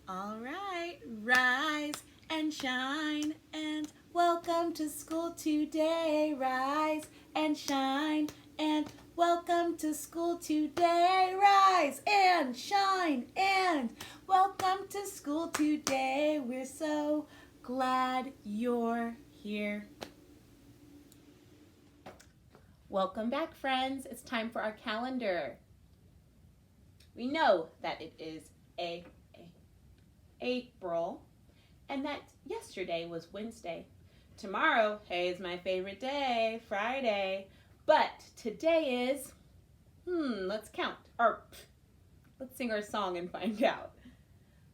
All right, rise and shine and welcome to school today. Rise and shine and welcome to school today. Rise and shine and welcome to school today. We're so glad you're here. Welcome back, friends. It's time for our calendar. We know that it is April, and that yesterday was Wednesday. Tomorrow, hey, is my favorite day, Friday. But today is, let's count. Or let's sing our song and find out.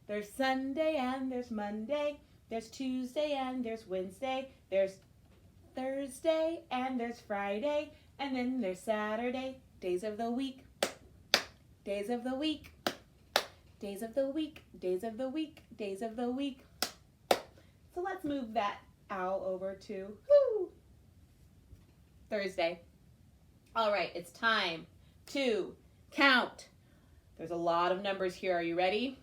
There's Sunday and there's Monday. There's Tuesday and there's Wednesday. There's Thursday and there's Friday. And then there's Saturday. Days of the week. Days of the week. Days of the week, days of the week, days of the week. So let's move that owl over to Thursday. All right, it's time to count. There's a lot of numbers here. Are you ready?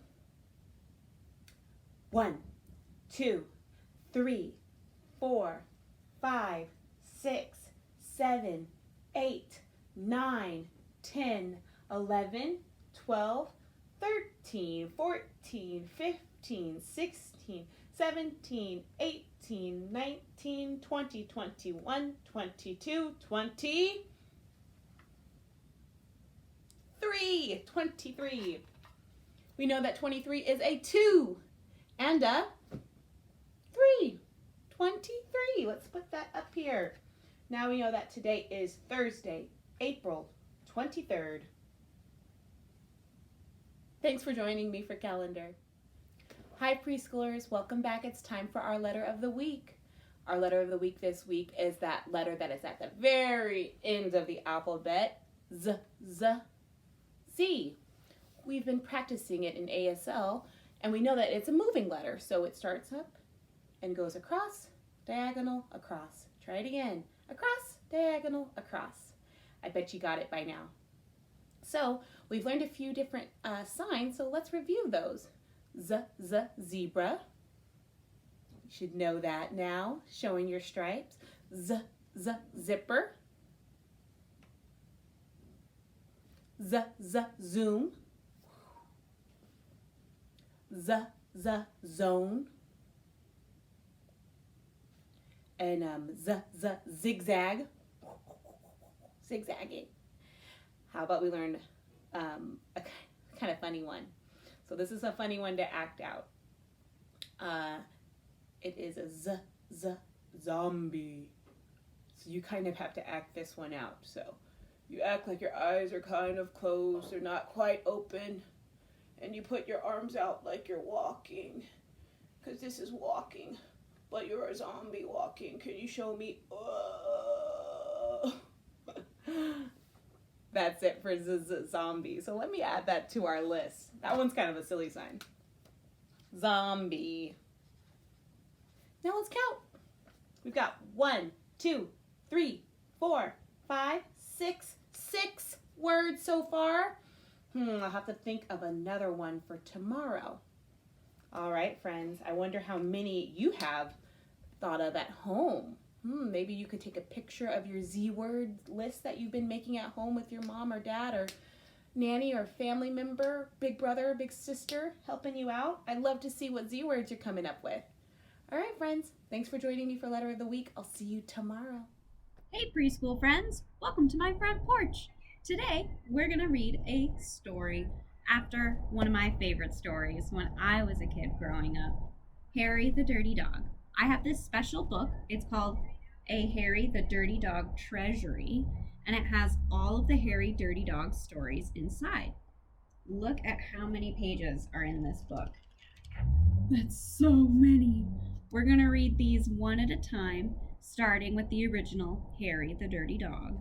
1, 2, 3, 4, 5, 6, 7, 8, 9, 10, 11, 12, 13, 14, 15, 16, 17, 18, 19, 20, 21, 22, 23. 23. We know that 23 is a 2 and a 3. 23. Let's put that up here. Now we know that today is Thursday, April 23rd. Thanks for joining me for calendar. Hi preschoolers, welcome back. It's time for our letter of the week. Our letter of the week this week is that letter that is at the very end of the alphabet, Z. We've been practicing it in ASL and we know that it's a moving letter. So it starts up and goes across, diagonal, across. Try it again. Across, diagonal, across. I bet you got it by now. So we've learned a few different signs, so let's review those. Zebra. You should know that now, showing your stripes. Zipper. Zoom. Zone. And zigzag. Zigzagging. How about we learn a kind of funny one? So this is a funny one to act out. It is a zombie. So you kind of have to act this one out. So you act like your eyes are kind of closed, they're not quite open, and you put your arms out like you're walking, because this is walking, but you're a zombie walking. Can you show me? That's it for zombie. So let me add that to our list. That one's kind of a silly sign. Zombie. Now let's count. We've got 1, 2, 3, 4, 5, 6 words so far. I'll have to think of another one for tomorrow. All right, friends. I wonder how many you have thought of at home. Maybe you could take a picture of your Z-word list that you've been making at home with your mom or dad or nanny or family member, big brother, big sister helping you out. I'd love to see what Z-words you're coming up with. All right, friends. Thanks for joining me for Letter of the Week. I'll see you tomorrow. Hey preschool friends, welcome to my front porch. Today we're going to read a story after one of my favorite stories when I was a kid growing up, Harry the Dirty Dog. I have this special book. It's called A Harry the Dirty Dog Treasury, and it has all of the Harry Dirty Dog stories inside. Look at how many pages are in this book. That's so many. We're going to read these one at a time, starting with the original Harry the Dirty Dog.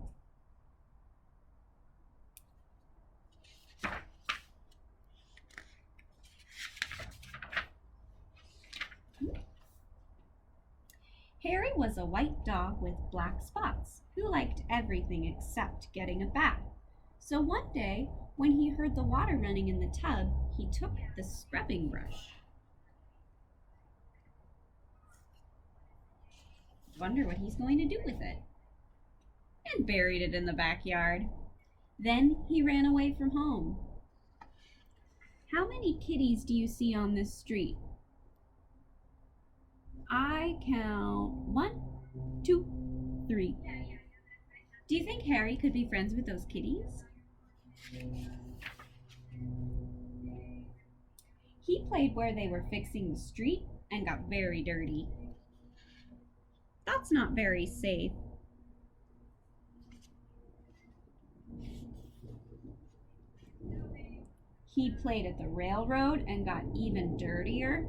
Harry was a white dog with black spots who liked everything except getting a bath. So one day, when he heard the water running in the tub, he took the scrubbing brush. Wonder what he's going to do with it. And buried it in the backyard. Then he ran away from home. How many kitties do you see on this street? I count 1, 2, 3. Do you think Harry could be friends with those kitties? He played where they were fixing the street and got very dirty. That's not very safe. He played at the railroad and got even dirtier.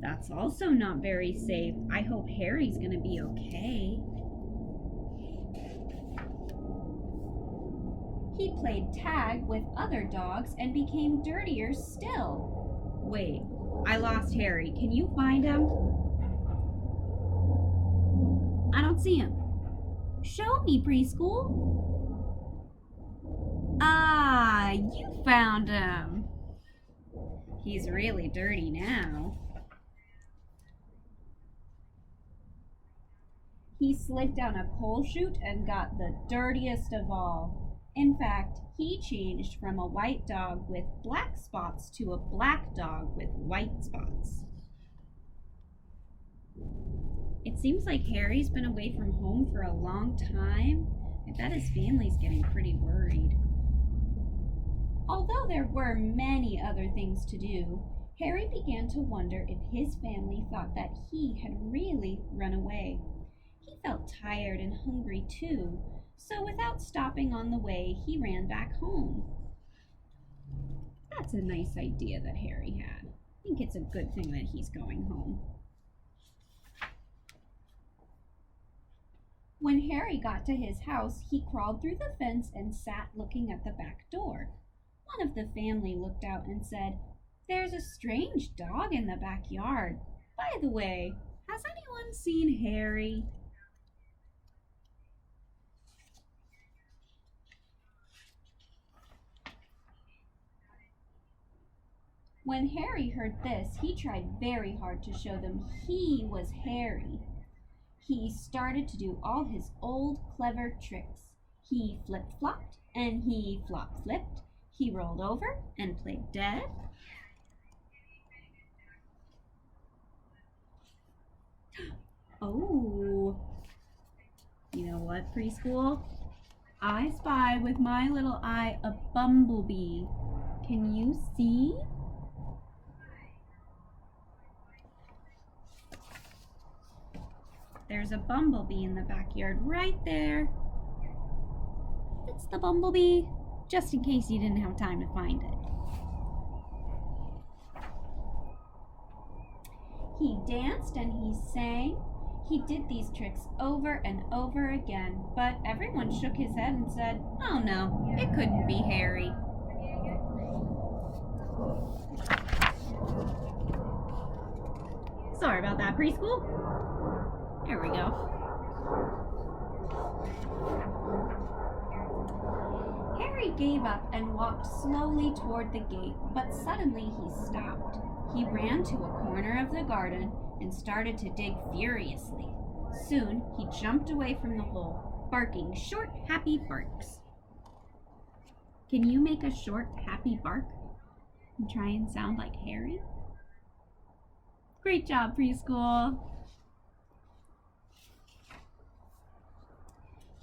That's also not very safe. I hope Harry's gonna be okay. He played tag with other dogs and became dirtier still. Wait, I lost Harry. Can you find him? I don't see him. Show me, Preschool. Ah, you found him. He's really dirty now. He slid down a coal chute and got the dirtiest of all. In fact, he changed from a white dog with black spots to a black dog with white spots. It seems like Harry's been away from home for a long time. I bet his family's getting pretty worried. Although there were many other things to do, Harry began to wonder if his family thought that he had really run away. He felt tired and hungry too, so without stopping on the way, he ran back home. That's a nice idea that Harry had. I think it's a good thing that he's going home. When Harry got to his house, he crawled through the fence and sat looking at the back door. One of the family looked out and said, "There's a strange dog in the backyard. By the way, has anyone seen Harry?" When Harry heard this, he tried very hard to show them he was Harry. He started to do all his old clever tricks. He flip-flopped and he flop-flipped. He rolled over and played dead. Oh, you know what, Preschool? I spy with my little eye a bumblebee. Can you see? There's a bumblebee in the backyard right there. It's the bumblebee, just in case you didn't have time to find it. He danced and he sang. He did these tricks over and over again, but everyone shook his head and said, "Oh no, it couldn't be Harry." Sorry about that, Preschool. There we go. Harry gave up and walked slowly toward the gate, but suddenly he stopped. He ran to a corner of the garden and started to dig furiously. Soon he jumped away from the hole, barking short, happy barks. Can you make a short, happy bark and try and sound like Harry? Great job, Preschool.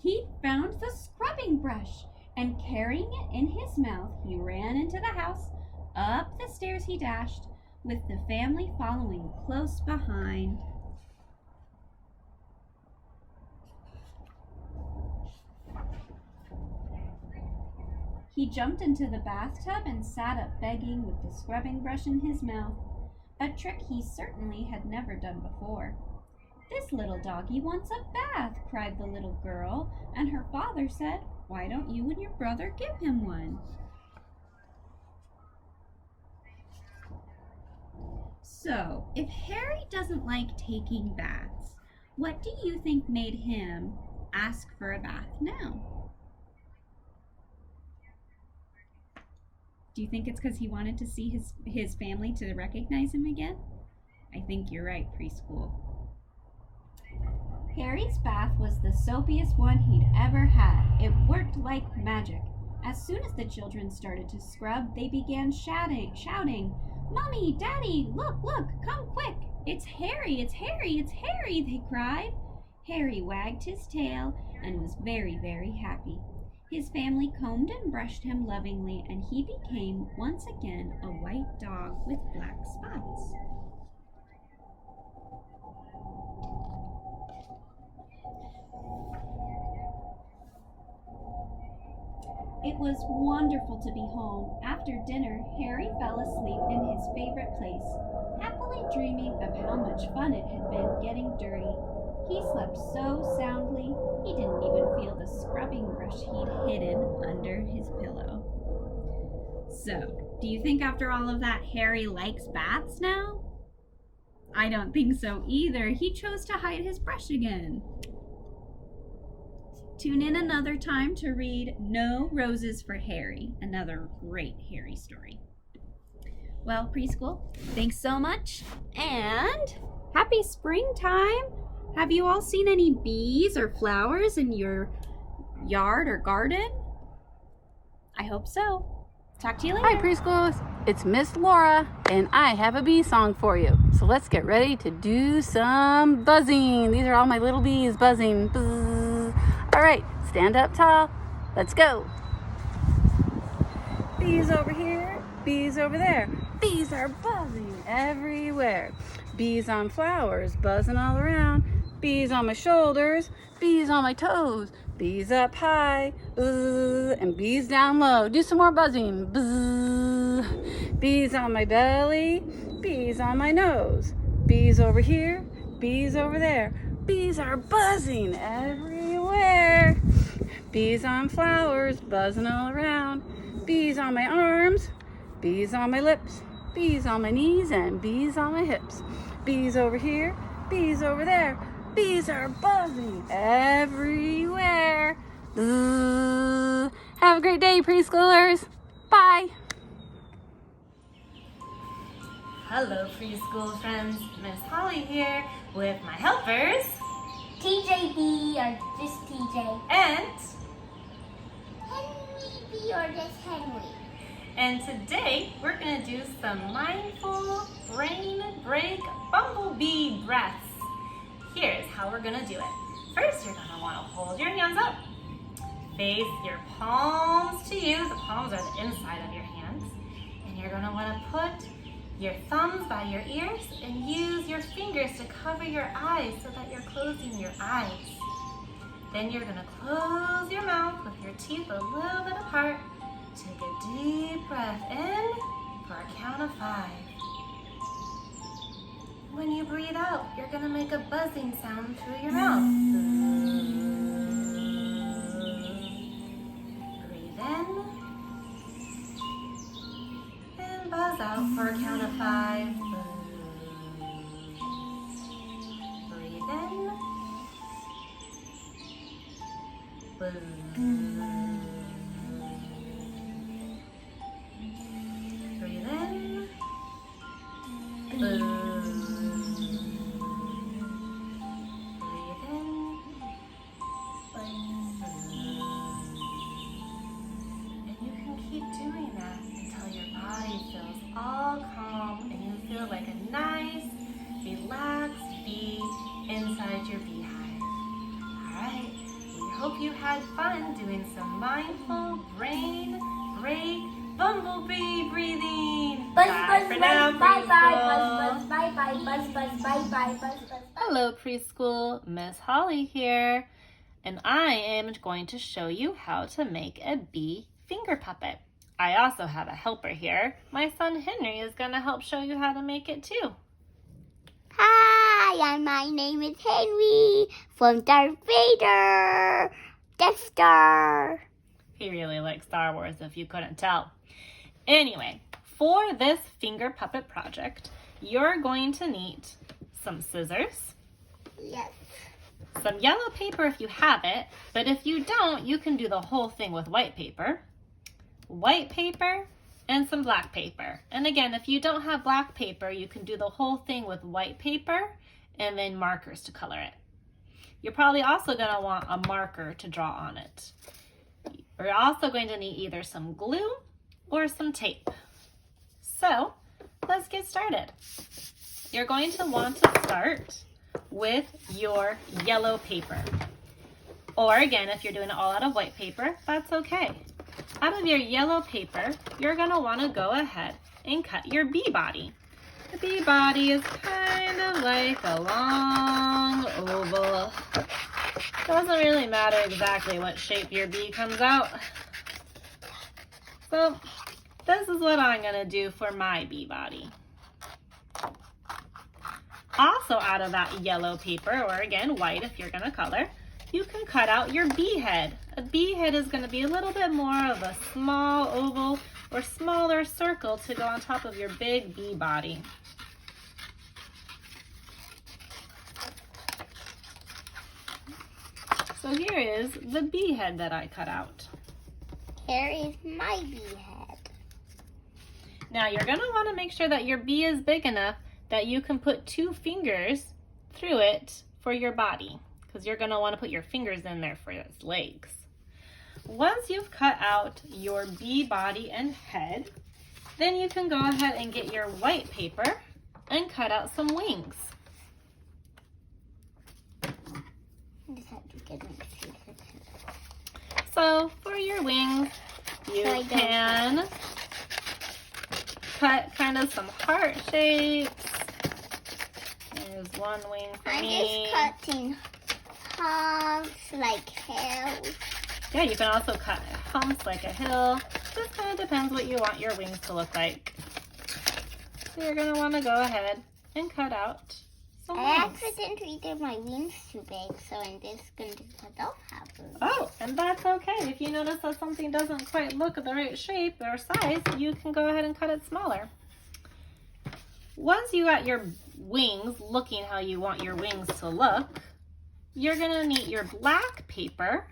He found the scrubbing brush, and carrying it in his mouth, he ran into the house. Up the stairs he dashed, with the family following close behind. He jumped into the bathtub and sat up begging with the scrubbing brush in his mouth, a trick he certainly had never done before. "This little doggy wants a bath," cried the little girl, and her father said, "Why don't you and your brother give him one?" So, if Harry doesn't like taking baths, what do you think made him ask for a bath now? Do you think it's because he wanted to see his family to recognize him again? I think you're right, Preschool. Harry's bath was the soapiest one he'd ever had. It worked like magic. As soon as the children started to scrub, they began shouting, "Mommy, Daddy, look, come quick! It's Harry, it's Harry, it's Harry!" they cried. Harry wagged his tail and was very, very happy. His family combed and brushed him lovingly, and he became once again a white dog with black spots. It was wonderful to be home. After dinner, Harry fell asleep in his favorite place, happily dreaming of how much fun it had been getting dirty. He slept so soundly, he didn't even feel the scrubbing brush he'd hidden under his pillow. So, do you think after all of that, Harry likes baths now? I don't think so either. He chose to hide his brush again. Tune in another time to read No Roses for Harry, another great Harry story. Well, preschool, thanks so much, and happy springtime! Have you all seen any bees or flowers in your yard or garden? I hope so. Talk to you later. Hi, preschoolers. It's Miss Laura, and I have a bee song for you. So let's get ready to do some buzzing. These are all my little bees buzzing. Buzz. All right, stand up tall. Let's go. Bees over here, bees over there. Bees are buzzing everywhere. Bees on flowers, buzzing all around. Bees on my shoulders, bees on my toes. Bees up high, buzz, and bees down low. Do some more buzzing. Buzz. Bees on my belly, bees on my nose. Bees over here, bees over there. Bees are buzzing everywhere. Bees on flowers, buzzing all around. Bees on my arms, bees on my lips. Bees on my knees and bees on my hips. Bees over here, bees over there. Bees are buzzing everywhere. Buzz. Have a great day, preschoolers. Bye. Hello, preschool friends. Miss Holly here with my helpers, TJB or just TJ. and Henry B or just Henry. and today we're gonna do some mindful brain break bumblebee breaths. Here's how we're gonna do it. First, you're gonna wanna hold your hands up. Face your palms to you. The palms are the inside of your hands. And you're gonna wanna put your thumbs by your ears and use your fingers to cover your eyes so that you're closing your eyes. Then you're gonna close your mouth with your teeth a little bit apart. Take a deep breath in for a count of 5. When you breathe out, you're gonna make a buzzing sound through your mouth. Breathe in and buzz out for a count of 5. Breathe in. Buzz. Breathe in. Buzz. Like a nice, relaxed bee inside your beehive. Alright, we hope you had fun doing some mindful brain break bumblebee breathing. Buzz, Bye buzz, for buzz, now, bye, bye, preschool. buzz, buzz, bye, bye, buzz, buzz, bye, bye, buzz, buzz. Hello, preschool. Miss Holly here, and I am going to show you how to make a bee finger puppet. I also have a helper here. My son Henry is going to help show you how to make it too. Hi, and my name is Henry from Darth Vader. Death Star. He really likes Star Wars, if you couldn't tell. Anyway, for this finger puppet project, you're going to need some scissors, Yes. some yellow paper if you have it, but if you don't, you can do the whole thing with white paper, and some black paper. And again, if you don't have black paper, you can do the whole thing with white paper and then markers to color it. You're probably also going to want a marker to draw on it. We're also going to need either some glue or some tape. So let's get started. You're going to want to start with your yellow paper. Or again, if you're doing it all out of white paper, that's okay. Out of your yellow paper, you're going to want to go ahead and cut your bee body. The bee body is kind of like a long oval. Doesn't really matter exactly what shape your bee comes out. So this is what I'm going to do for my bee body. Also out of that yellow paper, or again white if you're going to color, you can cut out your bee head. A bee head is going to be a little bit more of a small oval or smaller circle to go on top of your big bee body. So here is the bee head that I cut out. Here is my bee head. Now you're going to want to make sure that your bee is big enough that you can put 2 fingers through it for your body, because you're going to want to put your fingers in there for its legs. Once you've cut out your bee body and head, then you can go ahead and get your white paper and cut out some wings. Just have to get my scissors. So for your wings, you can cut kind of some heart shapes. There's one wing for me. I'm just cutting humps like hills. Yeah, you can also cut humps like a hill. Just kind of depends what you want your wings to look like. So you're going to want to go ahead and cut out some I wings. accidentally did my wings too big, so I'm just going to cut off half of it. Oh, and that's okay. If you notice that something doesn't quite look the right shape or size, you can go ahead and cut it smaller. Once you got your wings looking how you want your wings to look, you're going to need your black paper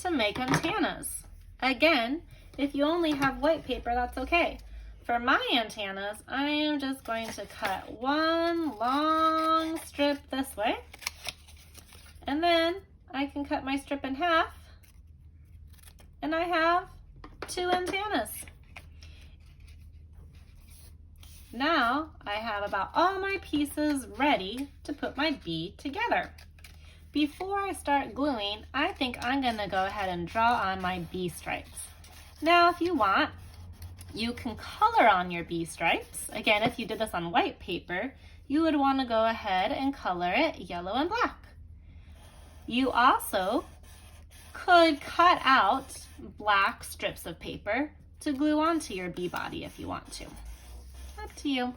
to make antennas. Again, if you only have white paper, that's okay. For my antennas, I am just going to cut one long strip this way, and then I can cut my strip in half, and I have 2 antennas. Now I have about all my pieces ready to put my bee together. Before I start gluing, I think I'm going to go ahead and draw on my bee stripes. Now if you want, you can color on your bee stripes. Again, if you did this on white paper, you would want to go ahead and color it yellow and black. You also could cut out black strips of paper to glue onto your bee body if you want to. Up to you.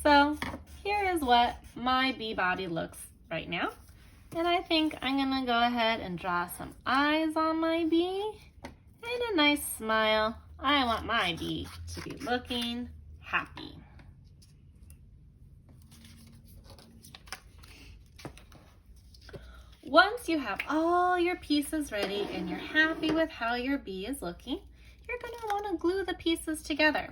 So here is what my bee body looks right now. And I think I'm going to go ahead and draw some eyes on my bee and a nice smile. I want my bee to be looking happy. Once you have all your pieces ready and you're happy with how your bee is looking, you're going to want to glue the pieces together.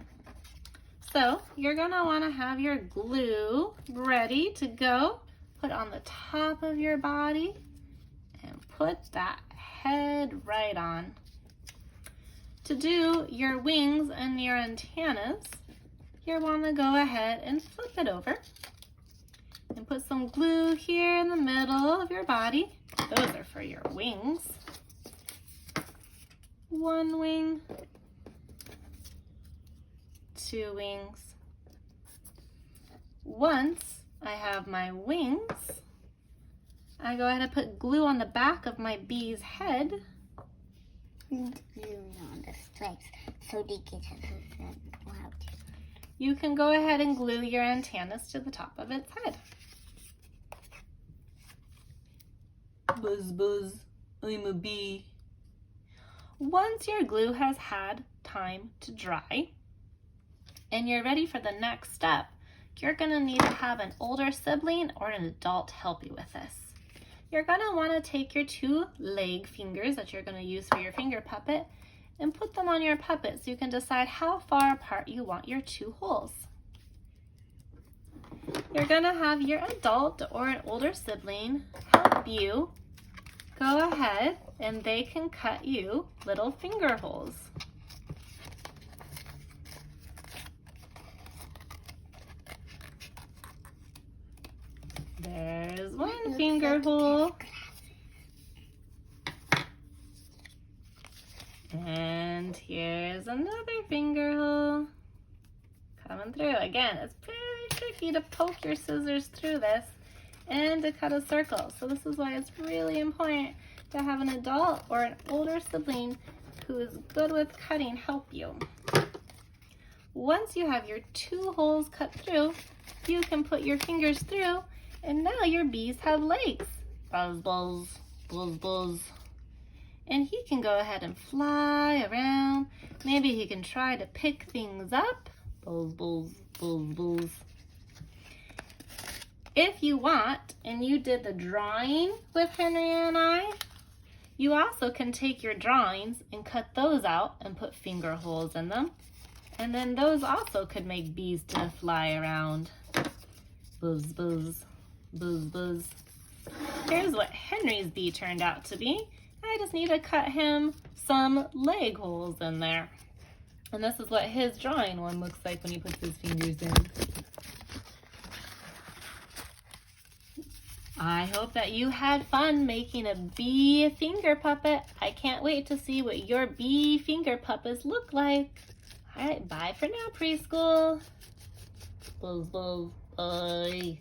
So you're going to want to have your glue ready to go. Put on the top of your body and put that head right on. To do your wings and your antennas, you want to go ahead and flip it over and put some glue here in the middle of your body. Those are for your wings. 1 wing, 2 wings. Once I have my wings, I go ahead and put glue on the back of my bee's head. Glue on the stripes so they get out. You can go ahead and glue your antennas to the top of its head. Buzz, buzz, I'm a bee. Once your glue has had time to dry and you're ready for the next step, you're going to need to have an older sibling or an adult help you with this. You're going to want to take your 2 leg fingers that you're going to use for your finger puppet and put them on your puppet so you can decide how far apart you want your 2 holes. you're gonna have your adult or an older sibling help you go ahead and they can cut you little finger holes. There's one finger hole. And here's another finger hole. Coming through. Again, it's pretty tricky to poke your scissors through this and to cut a circle. So this is why it's really important to have an adult or an older sibling who is good with cutting help you. Once you have your 2 holes cut through, you can put your fingers through, and now your bees have legs. Buzz, buzz, buzz, buzz. And he can go ahead and fly around. Maybe he can try to pick things up. Buzz, buzz, buzz, buzz. If you want, and you did the drawing with Henry and I, you also can take your drawings and cut those out and put finger holes in them. And then those also could make bees to fly around. Buzz, buzz, buzz, buzz. Here's what Henry's bee turned out to be. I just need to cut him some leg holes in there. And this is what his drawing one looks like when he puts his fingers in. I hope that you had fun making a bee finger puppet. I can't wait to see what your bee finger puppets look like. All right, bye for now, preschool. Buzz, buzz, bye.